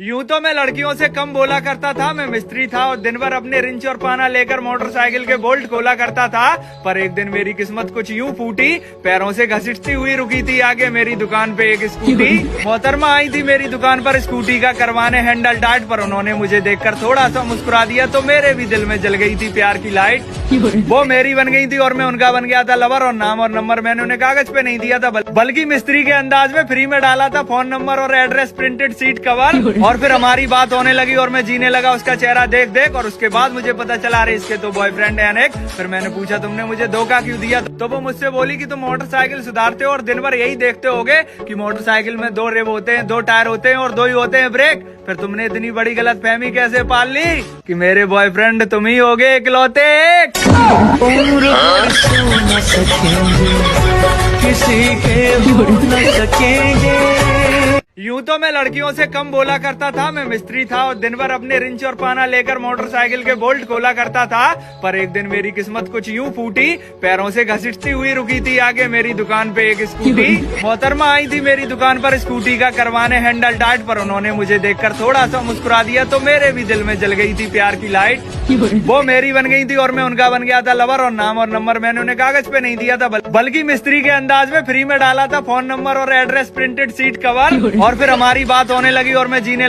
यूं तो मैं लड़कियों से कम बोला करता था, मैं मिस्त्री था और दिन भर अपने रिंच और पाना लेकर मोटरसाइकिल के बोल्ट खोला करता था। पर एक दिन मेरी किस्मत कुछ यूं फूटी, पैरों से घसीटती हुई रुकी थी आगे मेरी दुकान पे एक स्कूटी। मोहतरमा आई थी मेरी दुकान पर स्कूटी का करवाने हैंडल टाइट, पर उन्होंने मुझे देखकर थोड़ा सा मुस्कुरा दिया तो मेरे भी दिल में जल गई थी प्यार की लाइट। वो मेरी बन गई थी और मैं उनका बन गया था लवर, और नाम और नंबर मैंने उन्हें कागज पे नहीं दिया था बल्कि मिस्त्री के अंदाज में फ्री में डाला था, फोन नंबर और एड्रेस प्रिंटेड सीट कवर। और फिर हमारी बात होने लगी और मैं जीने लगा उसका चेहरा देख देख, और उसके बाद मुझे पता चला रहे इसके तो बॉयफ्रेंड है अनेक। फिर मैंने पूछा तुमने मुझे धोखा क्यों दिया, तो वो मुझसे बोली कि तुम मोटरसाइकिल सुधारते हो और दिन भर यही देखते होगे कि मोटरसाइकिल में 2 रिब होते हैं, 2 टायर होते हैं और 2 ही होते हैं ब्रेक। फिर तुमने इतनी बड़ी गलत फहमी कैसे पाल ली कि मेरे बॉयफ्रेंड तुम ही होगे इकलौते एक। किसी के भूल न सकेंगे। यूं तो मैं लड़कियों से कम बोला करता था, मैं मिस्त्री था और दिन भर अपने रिंच और पाना लेकर मोटरसाइकिल के बोल्ट खोला करता था। पर एक दिन मेरी किस्मत कुछ यूं फूटी, पैरों से घसीटती हुई रुकी थी आगे मेरी दुकान पे एक स्कूटी। मोहतरमा आई थी मेरी दुकान पर स्कूटी का करवाने हैंडल टाइट, पर उन्होंने मुझे देखकर थोड़ा सा मुस्कुरा दिया तो मेरे भी दिल में जल गई थी प्यार की लाइट। वो मेरी बन गई थी और मैं उनका बन गया था लवर, और नाम और नंबर मैंने उन्हें कागज पे नहीं दिया था बल्कि मिस्त्री के अंदाज में फ्री में डाला था, फोन नंबर और एड्रेस प्रिंटेड सीट कवर। और फिर हमारी बात होने लगी और मैं जीने लगा